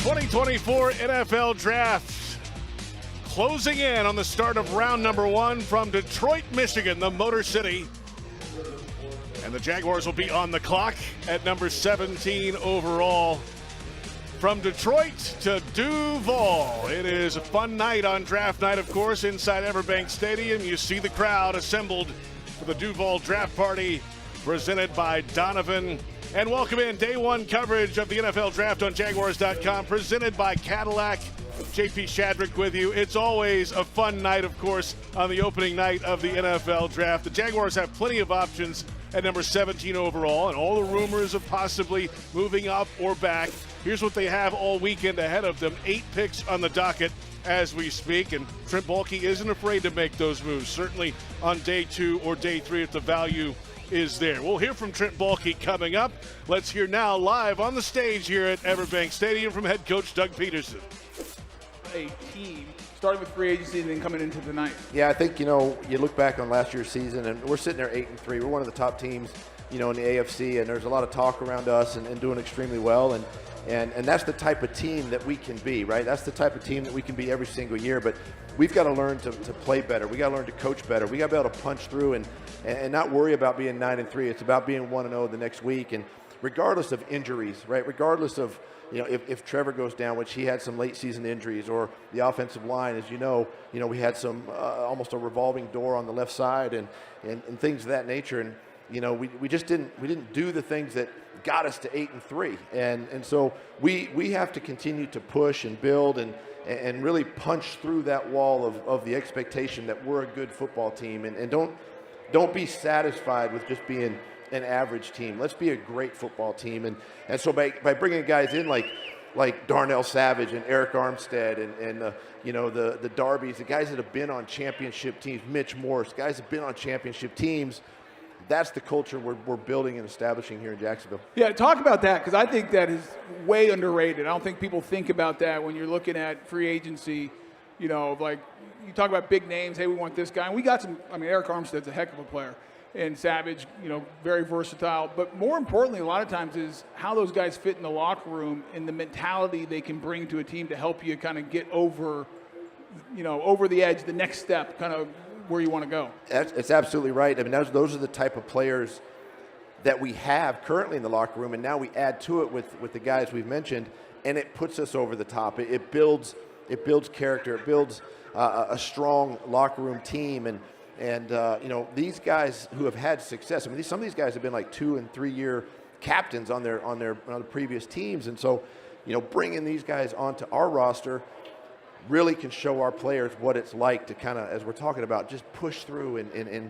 2024 NFL Draft closing in on the start of round number 1 from Detroit, Michigan, the Motor City. And the Jaguars will be on the clock at number 17 overall. From Detroit to Duval. It is a fun night on draft night, of course, inside EverBank Stadium. You see the crowd assembled for the DUUUVAL Draft Party presented by Donovan. And welcome in day one coverage of the NFL Draft on Jaguars.com, presented by Cadillac. JP Shadrick with you. It's always a fun night, of course, on the opening night of the NFL Draft. The Jaguars have plenty of options at number 17 overall, and all the rumors of possibly moving up or back. Here's what they have all weekend ahead of them. 8 picks on the docket as we speak, and Trent Baalke isn't afraid to make those moves, certainly on day 2 or day 3 if the value is there. We'll hear from Trent Baalke coming up. Let's hear now live on the stage here at EverBank Stadium from head coach Doug Pederson. A team starting with free agency and then coming into the night. Yeah, I think, you look back on last year's season and we're sitting there 8-3. We're one of the top teams, in the AFC, and there's a lot of talk around us and doing extremely well. And that's the type of team that we can be, right? That's the type of team that we can be every single year. But we've got to learn to play better. We got to learn to coach better. We got to be able to punch through and not worry about being 9-3. It's about being 1-0 the next week. And regardless of injuries, right? Regardless of, if Trevor goes down, which he had some late season injuries, or the offensive line, as we had some almost a revolving door on the left side and things of that nature. And we just didn't do the things that got us to 8-3, and so we have to continue to push and build and really punch through that wall of the expectation that we're a good football team, and don't be satisfied with just being an average team. Let's be a great football team, and so by bringing guys in like Darnell Savage and Eric Armstead and the Darbys, the guys that have been on championship teams, Mitch Morse, guys that have been on championship teams. That's the culture we're building and establishing here in Jacksonville. Yeah, talk about that, because I think that is way underrated. I don't think people think about that when you're looking at free agency. Like you talk about big names. Hey, we want this guy. And we got some. Eric Armstead's a heck of a player, and Savage, very versatile. But more importantly, a lot of times is how those guys fit in the locker room and the mentality they can bring to a team to help you kind of get over, over the edge, the next step, kind of where you want to go. It's absolutely right. Those are the type of players that we have currently in the locker room, and now we add to it with the guys we've mentioned, and it puts us over the top. It builds character. It builds a strong locker room team, and these guys who have had success. Some of these guys have been like 2- and 3-year captains on their previous teams, and so bringing these guys onto our roster really can show our players what it's like to kind of, as we're talking about, just push through and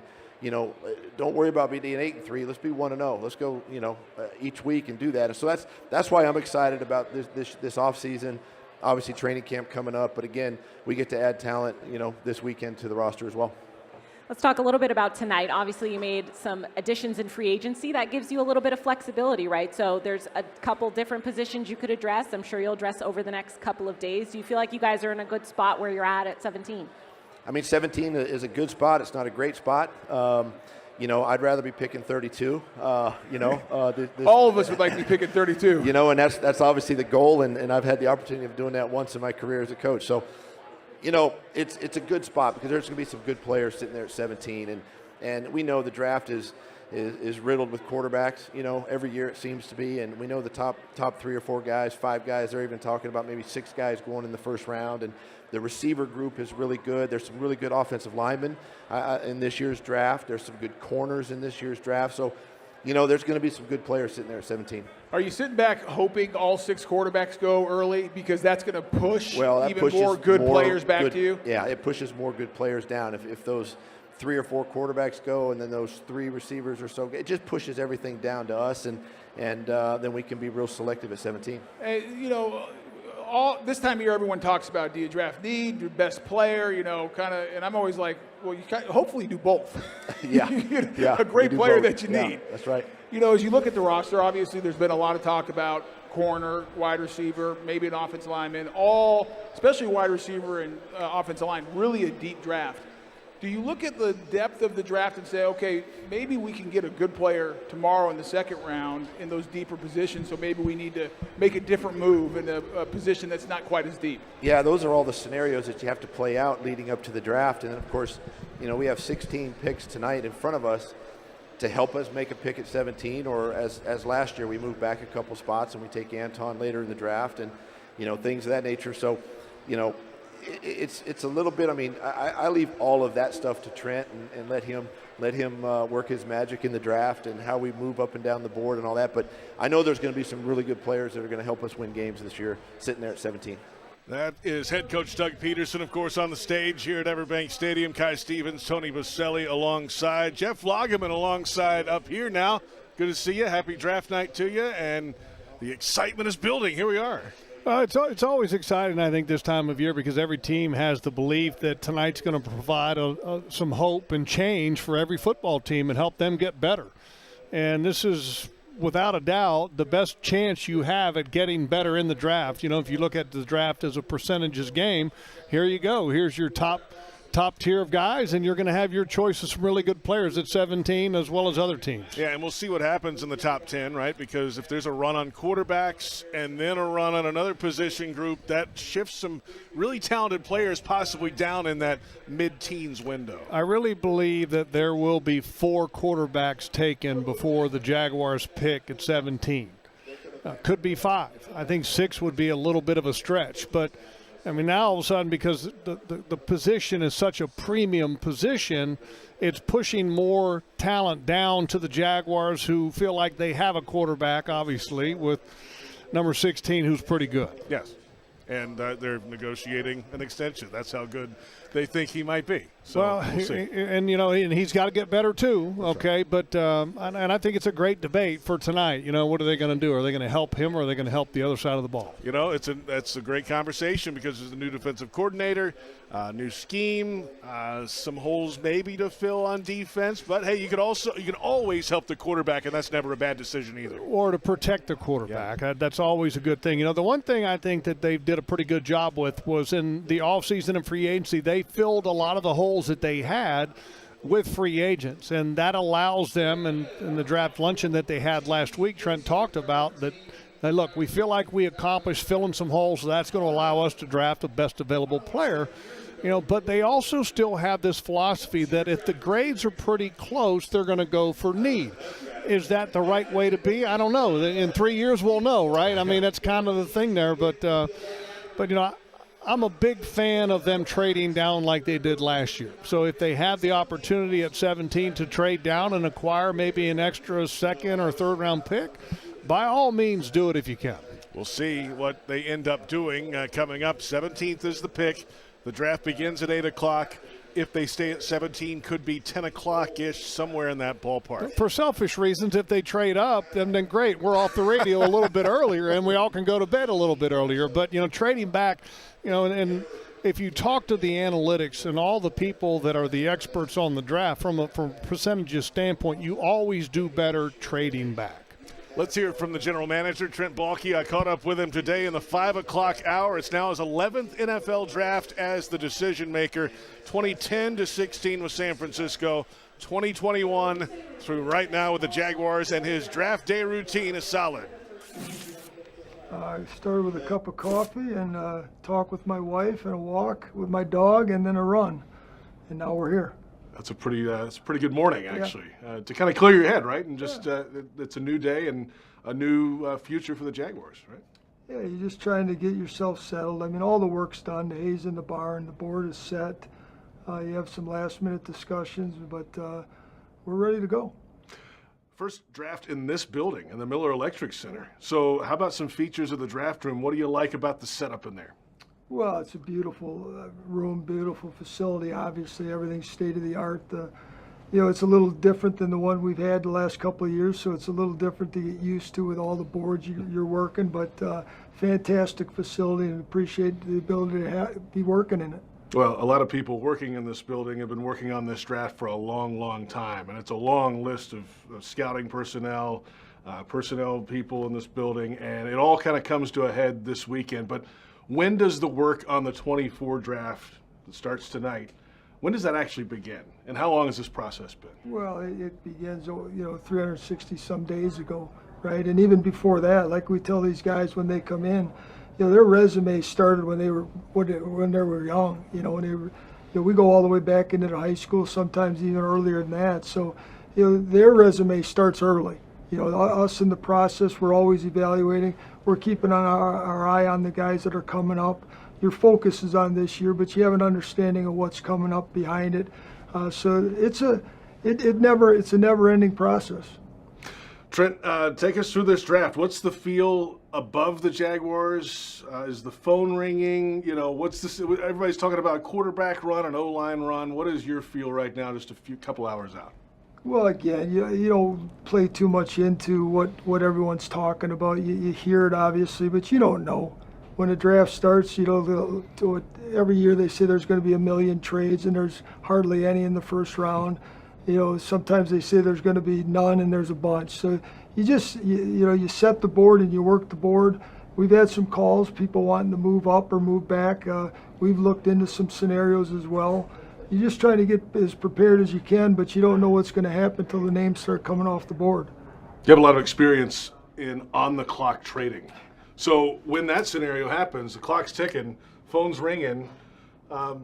don't worry about being 8-3. Let's be 1-0. Let's go, each week and do that. And so that's why I'm excited about this off season. Obviously, training camp coming up, but again, we get to add talent, this weekend to the roster as well. Let's talk a little bit about tonight. Obviously, you made some additions in free agency. That gives you a little bit of flexibility, right? So there's a couple different positions you could address. I'm sure you'll address over the next couple of days. Do you feel like you guys are in a good spot where you're at 17? 17 is a good spot. It's not a great spot. I'd rather be picking 32. All of us would like to be picking 32. And that's obviously the goal, and I've had the opportunity of doing that once in my career as a coach. So, it's a good spot because there's going to be some good players sitting there at 17, and we know the draft is riddled with quarterbacks. Every year it seems to be, and we know the top 3 or 4 guys, 5 guys. They're even talking about maybe 6 guys going in the first round, and the receiver group is really good. There's some really good offensive linemen in this year's draft. There's some good corners in this year's draft. So, there's going to be some good players sitting there at 17. Are you sitting back hoping all 6 quarterbacks go early because that's going to push more good players back to you? Yeah, it pushes more good players down. If those 3 or 4 quarterbacks go and then those 3 receivers or so, it just pushes everything down to us, and then we can be real selective at 17. This time of year, everyone talks about, do you draft need, your best player, and I'm always like, well, you hopefully do both. Yeah. A great player that you need. That's right. As you look at the roster, obviously there's been a lot of talk about corner, wide receiver, maybe an offensive lineman, especially wide receiver and offensive line, really a deep draft. Do you look at the depth of the draft and say, okay, maybe we can get a good player tomorrow in the second round in those deeper positions, so maybe we need to make a different move in a position that's not quite as deep? Yeah, those are all the scenarios that you have to play out leading up to the draft. And then, of course, we have 16 picks tonight in front of us to help us make a pick at 17, or as last year, we move back a couple spots and we take Anton later in the draft and, things of that nature. So, it's a little bit. I mean, I leave all of that stuff to Trent and let him work his magic in the draft and how we move up and down the board and all that. But I know there's going to be some really good players that are going to help us win games this year, sitting there at 17. That is head coach Doug Pederson, of course, on the stage here at EverBank Stadium. Kai Stevens, Tony Boselli alongside. Jeff Lageman alongside up here now. Good to see you. Happy draft night to you. And the excitement is building. Here we are. It's always exciting, I think, this time of year because every team has the belief that tonight's going to provide some hope and change for every football team and help them get better. And this is, without a doubt, the best chance you have at getting better in the draft. If you look at the draft as a percentages game, here you go. Here's your top tier of guys, and you're going to have your choice of some really good players at 17 as well as other teams. Yeah, and we'll see what happens in the top 10, right? Because if there's a run on quarterbacks and then a run on another position group, that shifts some really talented players possibly down in that mid-teens window. I really believe that there will be 4 quarterbacks taken before the Jaguars pick at 17. Could be 5. I think 6 would be a little bit of a stretch, but I mean, now all of a sudden, because the position is such a premium position, it's pushing more talent down to the Jaguars, who feel like they have a quarterback, obviously, with number 16, who's pretty good. Yes, and they're negotiating an extension. That's how good they think he might be. So we'll see. And he's got to get better too. That's okay, right. But and I think it's a great debate for tonight. What are they going to do? Are they going to help him, or are they going to help the other side of the ball? That's a great conversation because there's a new defensive coordinator, new scheme, some holes maybe to fill on defense. But hey, you can always help the quarterback, and that's never a bad decision either. Or to protect the quarterback. Yeah. That's always a good thing. The one thing I think that they did a pretty good job with was in the offseason and free agency, they filled a lot of the holes that they had with free agents, and that allows them, and in the draft luncheon that they had last week, Trent talked about that. Look, we feel like we accomplished filling some holes, so that's going to allow us to draft the best available player. But they also still have this philosophy that if the grades are pretty close, they're going to go for need. Is that the right way to be? I don't know. In 3 years, we'll know, right? I mean, that's kind of the thing there. But I'm a big fan of them trading down like they did last year. So if they have the opportunity at 17 to trade down and acquire maybe an extra second or third round pick, by all means do it if you can. We'll see what they end up doing coming up. 17th is the pick. The draft begins at 8 o'clock. If they stay at 17, could be 10 o'clock-ish, somewhere in that ballpark. For selfish reasons, if they trade up, then great. We're off the radio a little bit earlier, and we all can go to bed a little bit earlier. But, trading back, and if you talk to the analytics and all the people that are the experts on the draft, from a percentages standpoint, you always do better trading back. Let's hear from the general manager, Trent Baalke. I caught up with him today in the 5 o'clock hour. It's now his 11th NFL draft as the decision maker. 2010 to 16 with San Francisco. 2021 through right now with the Jaguars, and his draft day routine is solid. I started with a cup of coffee and talk with my wife and a walk with my dog and then a run. And now we're here. That's a pretty good morning, actually, to kind of clear your head, right? And just it's a new day and a new future for the Jaguars, right? Yeah, you're just trying to get yourself settled. I mean, all the work's done. The hay's in the barn. The board is set. You have some last-minute discussions, but we're ready to go. First draft in this building, in the Miller Electric Center. So how about some features of the draft room? What do you like about the setup in there? Well, it's a beautiful room, beautiful facility. Obviously, everything's state-of-the-art. It's a little different than the one we've had the last couple of years, so it's a little different to get used to with all the boards you're working, but fantastic facility, and appreciate the ability to be working in it. Well, a lot of people working in this building have been working on this draft for a long, long time, and it's a long list of scouting personnel, personnel people in this building, and it all kind of comes to a head this weekend. But when does the work on the 24 draft that starts tonight, When does that actually begin, and how long has this process been? Well, it begins, 360 some days ago, right? And even before that, like we tell these guys when they come in, their resume started when they were young. We go all the way back into the high school, sometimes even earlier than that. So, their resume starts early. Us in the process, we're always evaluating. We're keeping our eye on the guys that are coming up. Your focus is on this year, but you have an understanding of what's coming up behind it. So it's a never-ending process. Trent, take us through this draft. What's the feel above the Jaguars? Is the phone ringing? What's this? Everybody's talking about quarterback run and O-line run. What is your feel right now, just couple hours out? Well, again, you don't play too much into what everyone's talking about. You hear it, obviously, but you don't know. When the draft starts, every year they say there's going to be 1 million trades, and there's hardly any in the first round. Sometimes they say there's going to be none, and there's a bunch. So you just, you set the board and you work the board. We've had some calls, people wanting to move up or move back. We've looked into some scenarios as well. You're just trying to get as prepared as you can, but you don't know what's going to happen until the names start coming off the board. You have a lot of experience in on-the-clock trading. So when that scenario happens, the clock's ticking, phone's ringing,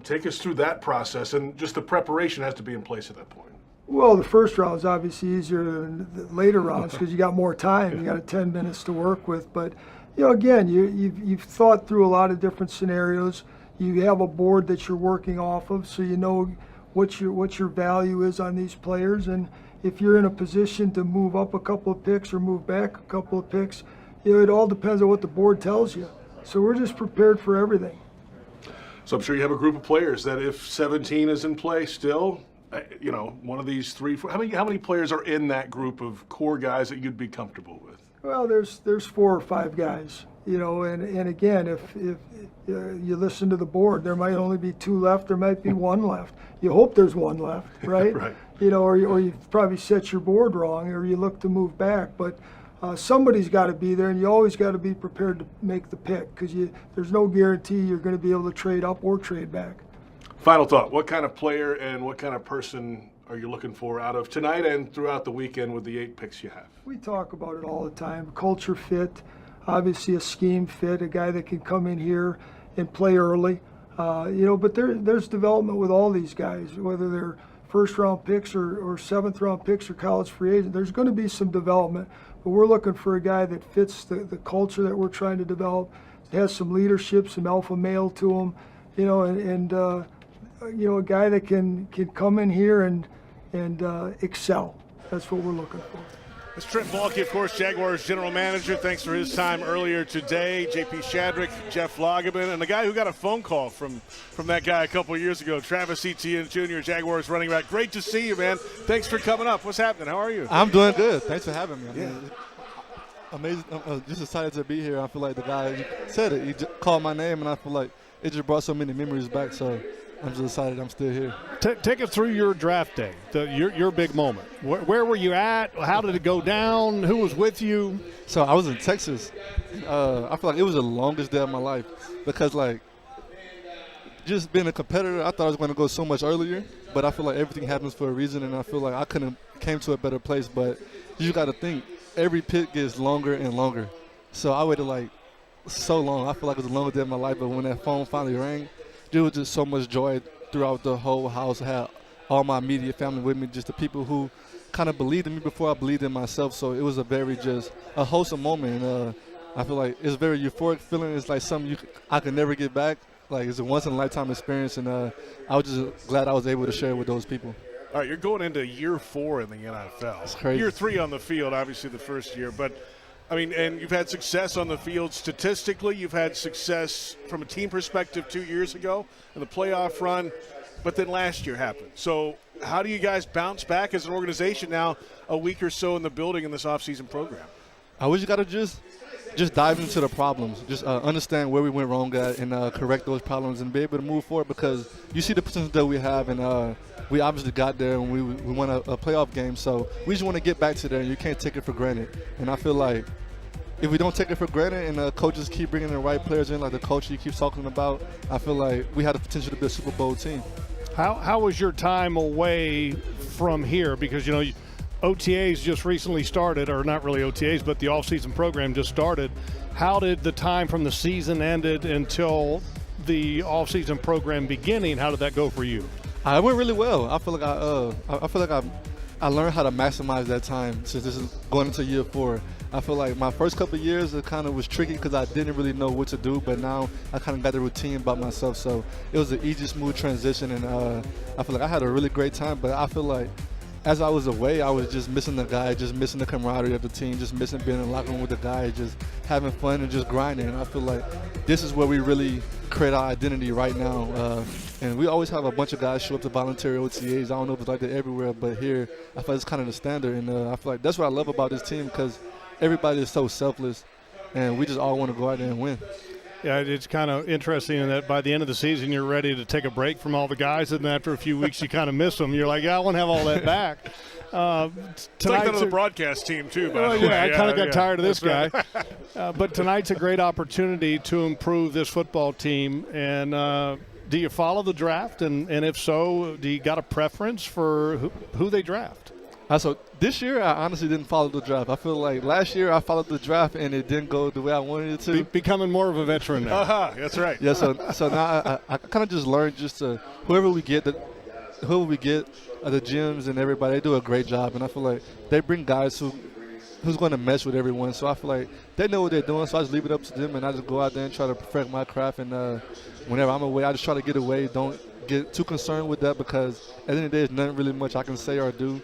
take us through that process, and just the preparation has to be in place at that point. Well, the first round is obviously easier than the later rounds because you got more time. You got 10 minutes to work with. But, again, you've thought through a lot of different scenarios. You have a board that you're working off of, so you know what your value is on these players. And if you're in a position to move up a couple of picks or move back a couple of picks, it all depends on what the board tells you. So we're just prepared for everything. So I'm sure you have a group of players that if 17 is in play still, one of these 3, 4, how many players are in that group of core guys that you'd be comfortable with? Well, there's 4 or 5 guys, and again, if you listen to the board, there might only be 2 left, there might be 1 left. You hope there's 1 left, right? Right. Or you probably set your board wrong, or you look to move back, but somebody's got to be there, and you always got to be prepared to make the pick because there's no guarantee you're going to be able to trade up or trade back. Final thought, what kind of player and what kind of person are you looking for out of tonight and throughout the weekend with the 8 picks you have? We talk about it all the time. Culture fit, obviously a scheme fit, a guy that can come in here and play early. But there's development with all these guys, whether they're first-round picks or 7th-round picks or college free agents. There's going to be some development, but we're looking for a guy that fits the culture that we're trying to develop, has some leadership, some alpha male to him, a guy that can come in here and excel. That's what we're looking for. It's Trent Baalke, of course, Jaguars general manager. Thanks for his time earlier today. JP Shadrick, Jeff Lageman, and the guy who got a phone call from that guy a couple of years ago, Travis Etienne Jr., Jaguars running back. Great to see you, man. Thanks for coming up. What's happening? How are you? I'm doing good. Thanks for having me. Yeah. Amazing. I'm just excited to be here. I feel like the guy said it. He just called my name, and I feel like it just brought so many memories back. So I'm just excited I'm still here. Take us through your draft day, your big moment. Where were you at? How did it go down? Who was with you? So I was in Texas. I feel like it was the longest day of my life because, just being a competitor, I thought I was going to go so much earlier, but I feel like everything happens for a reason, and I feel like I couldn't came to a better place. But you got to think, every pick gets longer and longer. So I waited so long. I feel like it was the longest day of my life, but when that phone finally rang, there was just so much joy throughout the whole house. I had all my immediate family with me, just the people who kind of believed in me before I believed in myself. So it was a wholesome moment. And I feel like it's a very euphoric feeling. It's like something I could never get back. It's a once-in-a-lifetime experience, and I was just glad I was able to share it with those people. All right, you're going into year 4 in the NFL. It's crazy. Year 3 on the field, obviously the first year, but and you've had success on the field statistically. You've had success from a team perspective 2 years ago in the playoff run, but then last year happened. So how do you guys bounce back as an organization now a week or so in the building in this offseason program? I wish you got to just dive into the problems, just understand where we went wrong at and correct those problems and be able to move forward because you see the potential that we have, and we obviously got there and we won a playoff game. So we just want to get back to there, and you can't take it for granted. And I feel like if we don't take it for granted and coaches keep bringing the right players in, like the coach you keep talking about, I feel like we have the potential to be a Super Bowl team. How was your time away from here? Because, you know, OTAs just recently started, or not really OTAs, but the off-season program just started. How did the time from the season ended until the off-season program beginning, how did that go for you? It went really well. I feel like I learned how to maximize that time since this is going into year 4. I feel like my first couple of years, it kind of was tricky because I didn't really know what to do, but now I kind of got the routine about myself. So it was an easy, smooth transition, and I feel like I had a really great time, but I feel like as I was away, I was just missing the guy, just missing the camaraderie of the team, just missing being in the locker room with the guy, just having fun and just grinding. And I feel like this is where we really create our identity right now. And we always have a bunch of guys show up to voluntary OTAs. I don't know if it's like that everywhere, but here I feel like it's kind of the standard. And I feel like that's what I love about this team, because everybody is so selfless, and we just all want to go out there and win. Yeah, it's kind of interesting in that by the end of the season, you're ready to take a break from all the guys, and then after a few weeks, you kind of miss them. You're like, yeah, I want to have all that back. It's like that of the broadcast team, too, by the way. Yeah, I kind of got tired of this guy. But tonight's a great opportunity to improve this football team. And do you follow the draft? And if so, do you got a preference for who they draft? So this year, I honestly didn't follow the draft. I feel like last year I followed the draft and it didn't go the way I wanted it to. Becoming more of a veteran now. That's right. Yeah, so now I kind of just learned just to whoever we get, the gyms and everybody, they do a great job. And I feel like they bring guys who's going to mesh with everyone. So I feel like they know what they're doing, so I just leave it up to them, and I just go out there and try to perfect my craft. And whenever I'm away, I just try to get away. Don't get too concerned with that, because at the end of the day, there's nothing really much I can say or do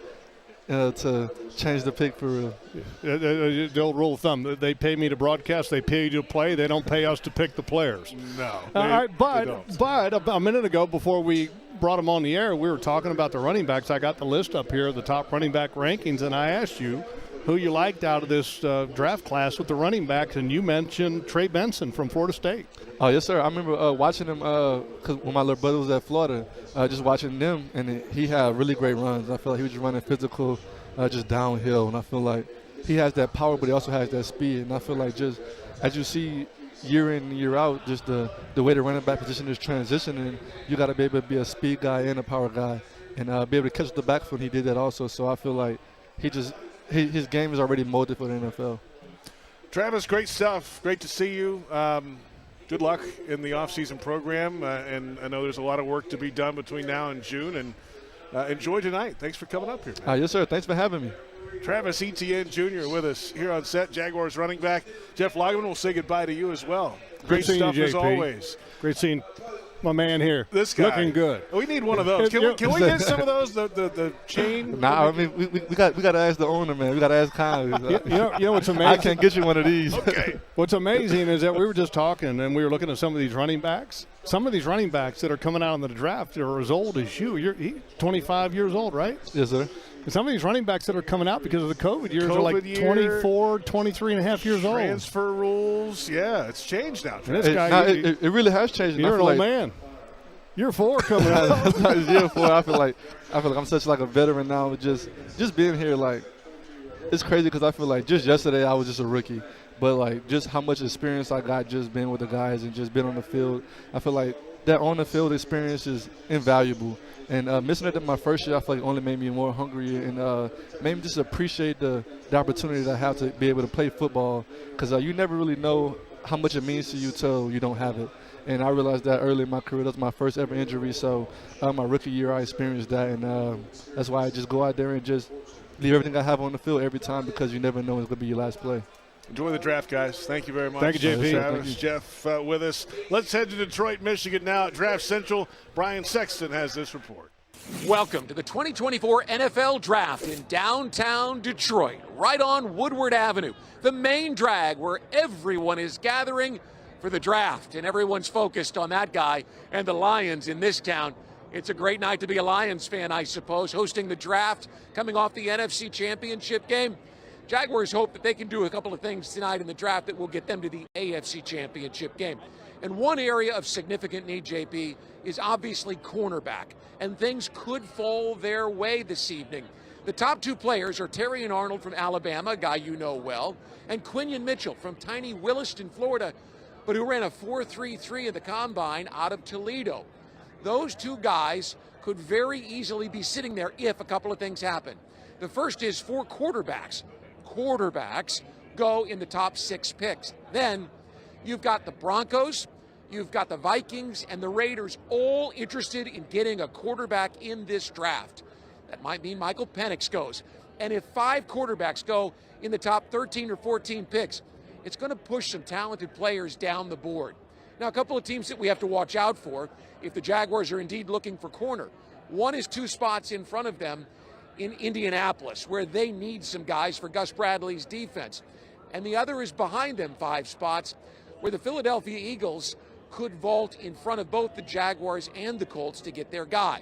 to change the pick for real. The old rule of thumb, they pay me to broadcast, they pay you to play, they don't pay us to pick the players. No. All right, but a minute ago, before we brought them on the air, we were talking about the running backs. I got the list up here, the top running back rankings, and I asked you who you liked out of this draft class with the running backs, and you mentioned Trey Benson from Florida State. Oh, yes, sir. I remember watching him because when my little brother was at Florida, just watching them, and he had really great runs. I feel like he was just running physical, just downhill, and I feel like he has that power, but he also has that speed. And I feel like just as you see year in and year out, just the way the running back position is transitioning, you got to be able to be a speed guy and a power guy, and be able to catch the backfield. He did that also, so I feel like his game is already molded for the NFL. Travis, great stuff. Great to see you. Good luck in the off-season program, and I know there's a lot of work to be done between now and June, and enjoy tonight. Thanks for coming up here, man. Yes, sir. Thanks for having me. Travis Etienne Jr. with us here on set, Jaguars running back. Jeff Lageman will say goodbye to you as well. Great stuff as always. Great seeing my man here. This guy. Looking good. We need one of those. Can we get some of those, the chain? Nah, I mean, we got to ask the owner, man. We got to ask Kyle. You know what's amazing? I can't get you one of these. Okay. What's amazing is that we were just talking, and we were looking at some of these running backs. Some of these running backs that are coming out in the draft are as old as you. He's 25 years old, right? Yes, sir. And some of these running backs that are coming out because of the COVID years are like 24, 23 and a half years old. Transfer rules. Yeah, it's changed now. It really has changed. You're an old man. Year 4 coming out. That's not year 4. I feel like I'm such like a veteran now. Just being here, like, it's crazy because I feel like just yesterday I was just a rookie, but like just how much experience I got just being with the guys and just being on the field. I feel like that on the field experience is invaluable. And missing it in my first year, I feel like only made me more hungry and made me just appreciate the opportunity that I have to be able to play football, because you never really know how much it means to you till you don't have it. And I realized that early in my career. That was my first ever injury. So my rookie year, I experienced that. And that's why I just go out there and just leave everything I have on the field every time, because you never know it's going to be your last play. Enjoy the draft, guys. Thank you very much. Thank you, JP. Travis, Jeff with us. Let's head to Detroit, Michigan now at Draft Central. Brian Sexton has this report. Welcome to the 2024 NFL Draft in downtown Detroit, right on Woodward Avenue, the main drag where everyone is gathering for the draft, and everyone's focused on that guy and the Lions in this town. It's a great night to be a Lions fan, I suppose, hosting the draft, coming off the NFC Championship game. Jaguars hope that they can do a couple of things tonight in the draft that will get them to the AFC Championship game. And one area of significant need, JP, is obviously cornerback, and things could fall their way this evening. The top 2 players are Terrion Arnold from Alabama, a guy you know well, and Quinion Mitchell from tiny Williston, Florida, but who ran a 4.33 in the combine out of Toledo. Those 2 guys could very easily be sitting there if a couple of things happen. The first is 4 quarterbacks. Quarterbacks go in the top 6 picks. Then you've got the Broncos, you've got the Vikings, and the Raiders all interested in getting a quarterback in this draft. That might mean Michael Penix goes. And if 5 quarterbacks go in the top 13 or 14 picks, it's going to push some talented players down the board. Now, a couple of teams that we have to watch out for if the Jaguars are indeed looking for corner. One is 2 spots in front of them in Indianapolis, where they need some guys for Gus Bradley's defense. And the other is behind them 5 spots, where the Philadelphia Eagles could vault in front of both the Jaguars and the Colts to get their guy.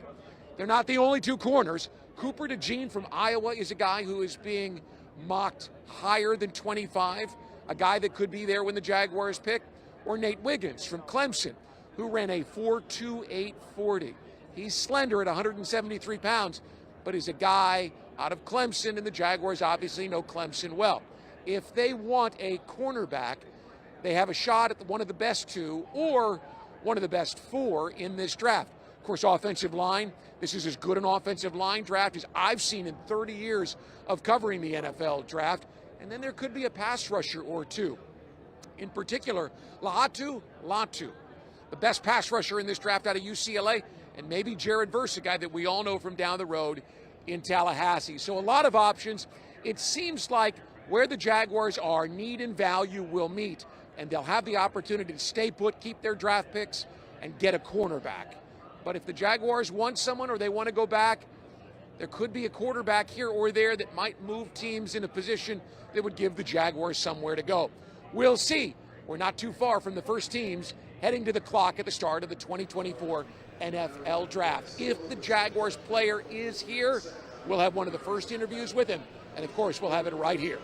They're not the only 2 corners. Cooper DeJean from Iowa is a guy who is being mocked higher than 25, a guy that could be there when the Jaguars pick, or Nate Wiggins from Clemson, who ran a 4.28 40. He's slender at 173 pounds, but is a guy out of Clemson, and the Jaguars obviously know Clemson well. If they want a cornerback, they have a shot at one of the best 2 or one of the best 4 in this draft. Of course, offensive line, this is as good an offensive line draft as I've seen in 30 years of covering the NFL draft. And then there could be a pass rusher or 2. In particular, Latu, the best pass rusher in this draft out of UCLA, and maybe Jared Verse, a guy that we all know from down the road in Tallahassee. So a lot of options. It seems like where the Jaguars are, need and value will meet, and they'll have the opportunity to stay put, keep their draft picks, and get a cornerback. But if the Jaguars want someone or they want to go back, there could be a quarterback here or there that might move teams in a position that would give the Jaguars somewhere to go. We'll see. We're not too far from the first teams heading to the clock at the start of the 2024 NFL Draft. If the Jaguars player is here, we'll have one of the first interviews with him. And, of course, we'll have it right here.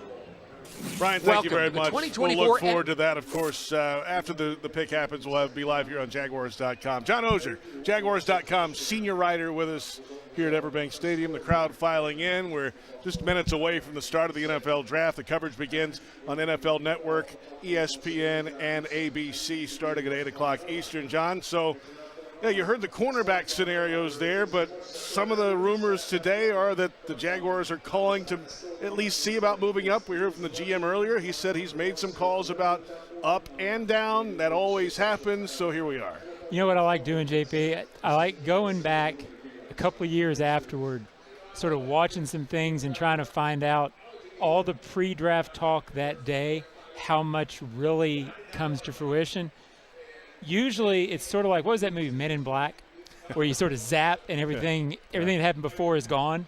Brian, thank you very much. We'll look forward to that, of course. After the pick happens, we'll be live here on Jaguars.com. John Oehser, Jaguars.com senior writer with us here at EverBank Stadium. The crowd filing in. We're just minutes away from the start of the NFL Draft. The coverage begins on NFL Network, ESPN, and ABC starting at 8 o'clock Eastern. John, so yeah, you heard the cornerback scenarios there, but some of the rumors today are that the Jaguars are calling to at least see about moving up. We heard from the GM earlier. He said he's made some calls about up and down. That always happens, so here we are. You know what I like doing, JP? I like going back a couple of years afterward, sort of watching some things and trying to find out all the pre-draft talk that day, how much really comes to fruition. Usually it's sort of like, what was that movie, Men in Black, where you sort of zap and everything that happened before is gone.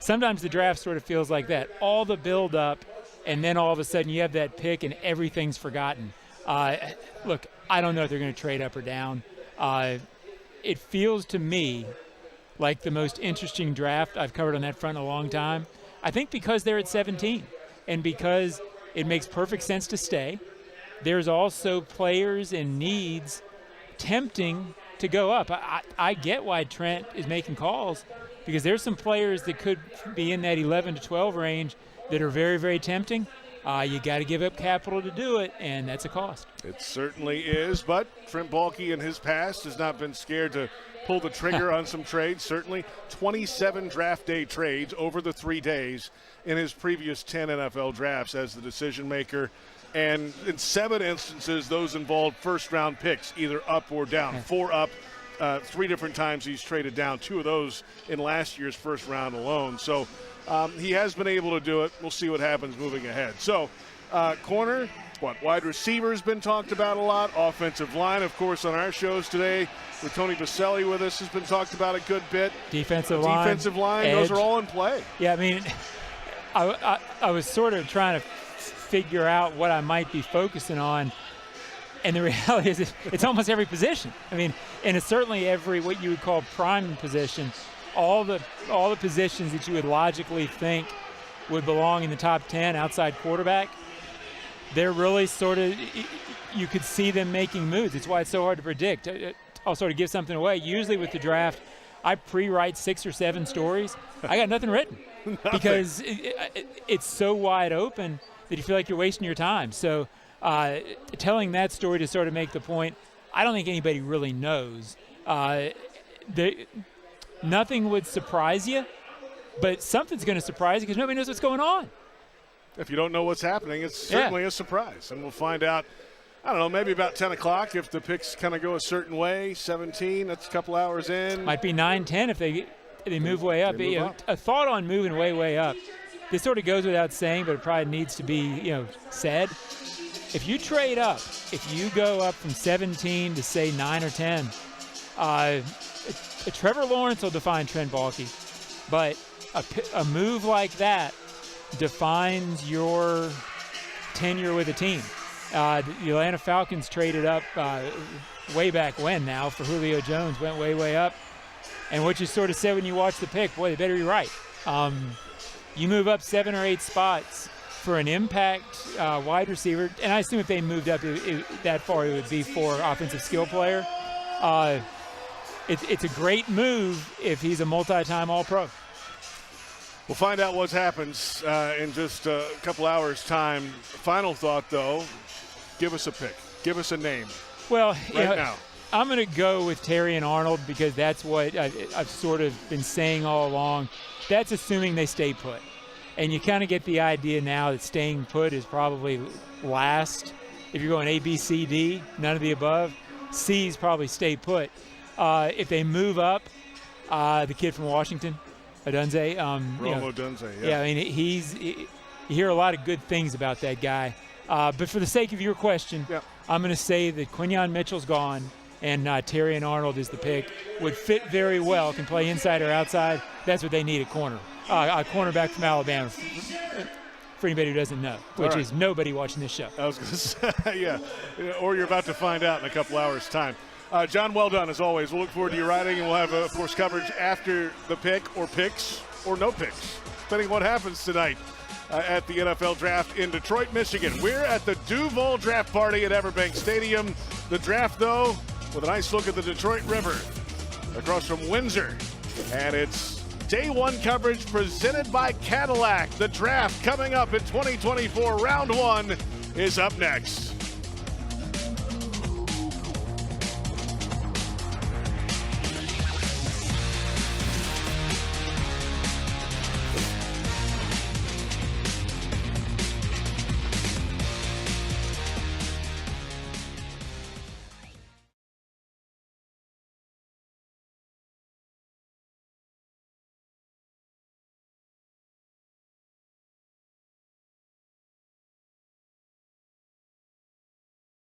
Sometimes the draft sort of feels like that. All the build-up, and then all of a sudden you have that pick and everything's forgotten. Look, I don't know if they're going to trade up or down. It feels to me like the most interesting draft I've covered on that front in a long time. I think because they're at 17 and because it makes perfect sense to stay. There's also players and needs tempting to go up. I get why Trent is making calls because there's some players that could be in that 11 to 12 range that are very, very tempting. You got to give up capital to do it, and that's a cost. It certainly is, but Trent Baalke in his past has not been scared to pull the trigger on some trades. Certainly 27 draft day trades over the 3 days in his previous 10 NFL drafts as the decision maker. And in 7 instances, those involved first-round picks, either up or down. 4 up, 3 different times he's traded down. 2 of those in last year's first round alone. So he has been able to do it. We'll see what happens moving ahead. So corner, wide receiver has been talked about a lot. Offensive line, of course, on our shows today with Tony Baselli with us has been talked about a good bit. Defensive line, edge. Those are all in play. Yeah, I mean, I was sort of trying to figure out what I might be focusing on, and the reality is it's almost every position. I mean, and it's certainly every what you would call prime position. All the positions that you would logically think would belong in the top 10 outside quarterback, they're really sort of, you could see them making moves. It's why it's so hard to predict. I'll sort of give something away. Usually with the draft, I pre-write 6 or 7 stories. I got nothing written because it's so wide open that you feel like you're wasting your time. So telling that story to sort of make the point, I don't think anybody really knows. nothing would surprise you, but something's going to surprise you because nobody knows what's going on. If you don't know what's happening, it's certainly a surprise. And we'll find out, I don't know, maybe about 10 o'clock if the picks kind of go a certain way. 17, that's a couple hours in. Might be 9-10 if they move way up. A thought on moving way up. This sort of goes without saying, but it probably needs to be said. If you trade up, if you go up from 17 to say 9 or 10, Trevor Lawrence will define Trent Baalke, but a move like that defines your tenure with a team. The Atlanta Falcons traded up way back when now for Julio Jones, went way up. And what you sort of said when you watch the pick, boy, they better be right. You move up 7 or 8 spots for an impact wide receiver, and I assume if they moved up that far, it would be for offensive skill player. It's a great move if he's a multi-time All-Pro. We'll find out what happens in just a couple hours' time. Final thought, though, give us a pick. Give us a name. Well, now. I'm going to go with Terry and Arnold because that's what I've sort of been saying all along. That's assuming they stay put. And you kind of get the idea now that staying put is probably last. If you're going A, B, C, D, none of the above, C is probably stay put. If they move up, the kid from Washington, Odunze. Odunze, yeah. I mean, you hear a lot of good things about that guy. But for the sake of your question, I'm going to say that Quinyon Mitchell's gone and Terry and Arnold is the pick. Would fit very well, can play inside or outside. That's what they need at corner. A cornerback from Alabama, for anybody who doesn't know, which is nobody watching this show. I was going to say, yeah. Or you're about to find out in a couple hours' time. John, well done as always. We'll look forward to your writing, and we'll have, of course, coverage after the pick or picks or no picks, depending on what happens tonight at the NFL Draft in Detroit, Michigan. We're at the DUUUVAL Draft Party at EverBank Stadium. The draft, though, with a nice look at the Detroit River across from Windsor. And it's day one coverage presented by Cadillac. The draft coming up in 2024. Round one is up next.